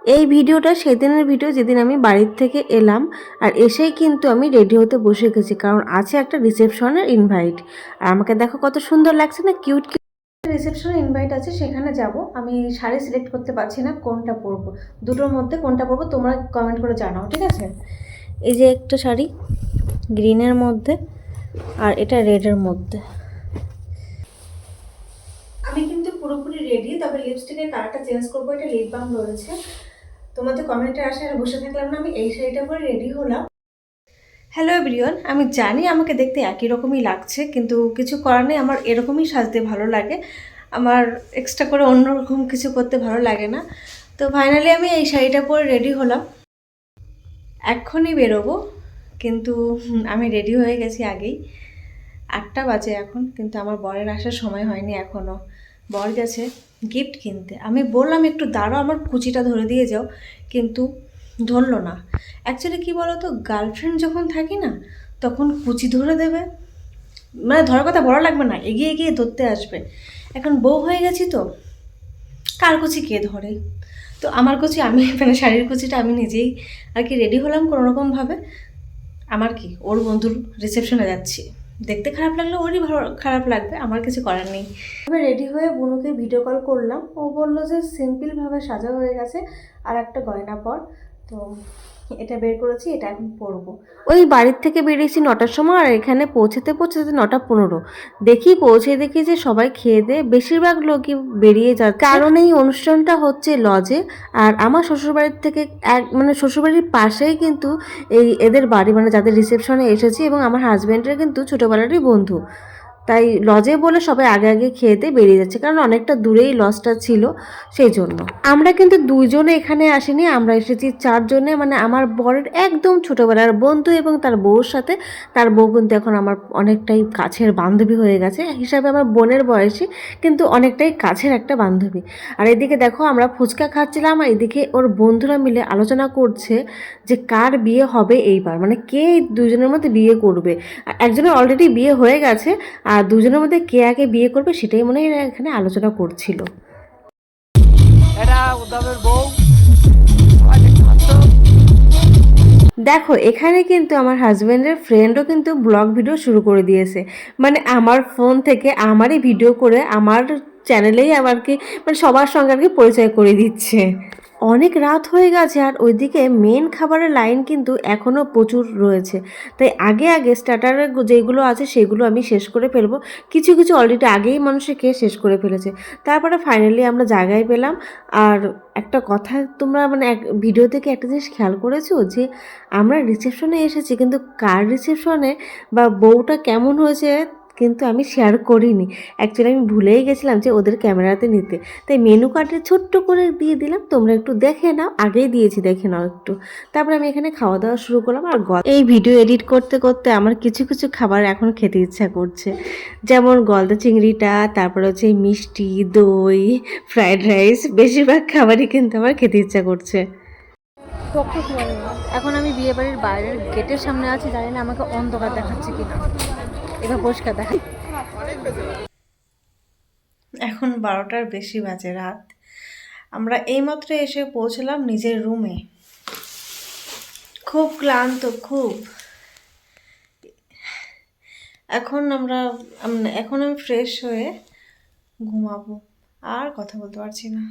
এই ভিডিওটা সেদিনের ভিডিও যেদিন আমি বাড়ির থেকে এলাম, আর এসেই কিন্তু আমি রেডি হতে বসে গেছি, কারণ আছে একটা রিসেপশনের ইনভাইট। আর আমাকে দেখো কত সুন্দর লাগছে না, কিউট কিউট। রিসেপশনের ইনভাইট আছে, সেখানে যাব। আমি শাড়ি সিলেক্ট করতে পারছি না কোনটা পরবো, দুটোর মধ্যে কোনটা পরবো তোমরা কমেন্ট করে জানাও, ঠিক আছে? এই যে একটা শাড়ি গ্রিনের মধ্যে, আর এটা রেডের মধ্যে। আমি কিন্তু পুরোপুরি রেডি, তবে লিপস্টিকের কালারটা চেঞ্জ করবো। এটা লিপ বাম রয়েছে। তোমাদের কমেন্টের আশায় বসে থাকলাম না, আমি এই শাড়িটা পরে রেডি হলাম। হ্যালো এভরিওয়ান, আমি জানি আমাকে দেখতে একই রকমই লাগছে, কিন্তু কিছু করার নেই, আমার এরকমই সাজতে ভালো লাগে। আমার এক্সট্রা করে অন্যরকম কিছু করতে ভালো লাগে না। তো ফাইনালি আমি এই শাড়িটা পরে রেডি হলাম। এক্ষুনি বেরোবো, কিন্তু আমি রেডি হয়ে গেছি আগেই। 8টা বাজে এখন, কিন্তু আমার বরের আসার সময় হয়নি এখনও। বর গেছে গিফট কিনতে। আমি বললাম একটু দাঁড়াও, আমার কুচিটা ধরে দিয়ে যাও, কিন্তু ধরলো না। অ্যাকচুয়ালি কী বলো তো, গার্লফ্রেন্ড যখন থাকি না, তখন কুচি ধরে দেবে, মানে ধরার কথা বড় লাগবে না, এগিয়ে এগিয়ে ধরতে আসবে। এখন বউ হয়ে গেছি তো, কার কুচি কে ধরে? তো আমার কুচি আমি, মানে শাড়ির কুচিটা আমি নিজেই আর কি রেডি হলাম কোনোরকমভাবে। আমার কি, ওর বন্ধুর রিসেপশনে যাচ্ছি, দেখতে খারাপ লাগলে ওরই ভালো খারাপ লাগবে, আমার কিছু করার নেই। আমি রেডি হয়ে বুনুকে ভিডিও কল করলাম, ও বললো যে সিম্পলভাবে সাজা হয়ে গেছে, আর একটা গয়না পর। তো এটা বের করেছি, এটা এখন পরবো। ওই বাড়ির থেকে বেরিয়েছি 9টার সময়, আর এখানে পৌঁছাতে পৌঁছাতে 9টা 15। দেখি যে সবাই খেয়ে দিয়ে বেশিরভাগ লোকই বেরিয়ে যাচ্ছে, কারণ এই অনুষ্ঠানটা হচ্ছে লজে। আর আমার শ্বশুরবাড়ির থেকে মানে শ্বশুরবাড়ির পাশেই কিন্তু এদের বাড়ি, মানে যাদের রিসেপশনে এসেছি, এবং আমার হাজব্যান্ডের কিন্তু ছোটোবেলারই বন্ধু। তাই লজে বলে সবাই আগে আগে খেতে বেরিয়ে যাচ্ছে, কারণ অনেকটা দূরেই লজটা ছিল, সেই জন্য। আমরা কিন্তু 2জনে এখানে আসিনি, আমরা এসেছি 4জনে, মানে আমার বরের একদম ছোটোবেলার বন্ধু এবং তার বউর সাথে। তার বউ কিন্তু এখন আমার অনেকটাই কাছের বান্ধবী হয়ে গেছে, হিসাবে আমার বোনের বয়সী, কিন্তু অনেকটাই কাছের একটা বান্ধবী। আর এদিকে দেখো আমরা ফুচকা খাচ্ছিলাম, আর এদিকে ওর বন্ধুরা মিলে আলোচনা করছে যে কার বিয়ে হবে এইবার, মানে কে 2জনের মধ্যে বিয়ে করবে। একজনের অলরেডি বিয়ে হয়ে গেছে, আর 2জনের মধ্যে কে আগে বিয়ে করবে সেটাই মনে হয় এরা এখানে আলোচনা করছিল। দেখো এখানে কিন্তু আমার হাজব্যান্ডের ফ্রেন্ডও কিন্তু ব্লগ ভিডিও শুরু করে দিয়েছে, মানে আমার ফোন থেকে আমারই ভিডিও করে আমার চ্যানেলেই আবার কি, মানে সবার সঙ্গে আর কি পরিচয় করে দিচ্ছে। অনেক রাত হয়ে গেছে, আর ওইদিকে মেন খাবারের লাইন কিন্তু এখনও প্রচুর রয়েছে। তাই আগে আগে স্টার্টারের যেগুলো আছে সেগুলো আমি শেষ করে ফেলবো। কিছু কিছু অলরেডি আগেই মানুষে খেয়ে শেষ করে ফেলেছে। তারপরে ফাইনালি আমরা জায়গায় পেলাম। আর একটা কথা, তোমরা মানে ভিডিও থেকে একটা জিনিস খেয়াল করেছো যে আমরা রিসেপশনে এসেছি, কিন্তু কার রিসেপশনে বা বউটা কেমন হয়েছে কিন্তু আমি শেয়ার করিনি। অ্যাকচুয়ালি আমি ভুলেই গেছিলাম যে ওদের ক্যামেরাতে নিতে। তাই মেনু কার্ডে ছোট্ট করে দিয়ে দিলাম, তোমরা একটু দেখে নাও, আগেই দিয়েছি, দেখে নাও একটু। তারপরে আমি এখানে খাওয়া দাওয়া শুরু করলাম। আর এই ভিডিও এডিট করতে করতে আমার কিছু কিছু খাবার এখন খেতে ইচ্ছা করছে, যেমন গলদা চিংড়িটা, তারপরে হচ্ছে মিষ্টি দই, ফ্রায়েড রাইস, বেশিরভাগ খাবারই কিন্তু আমার খেতে ইচ্ছা করছে। এখন আমি বিয়ে বাড়ির বাইরের গেটের সামনে আছি, জানি না আমাকে অন্ধকার দেখাচ্ছে কিনা, এবার পরিষ্কার দেখা। এখন 12টার বেশি বাজে রাত। আমরা এইমাত্র এসে পৌঁছলাম নিজের রুমে। খুব ক্লান্ত, খুব। এখন এখন আমি ফ্রেশ হয়ে ঘুমাবো, আর কথা বলতে পারছি না।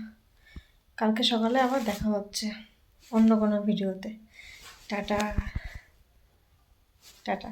কালকে সকালে আবার দেখা হচ্ছে অন্য কোনো ভিডিওতে। Tata tata.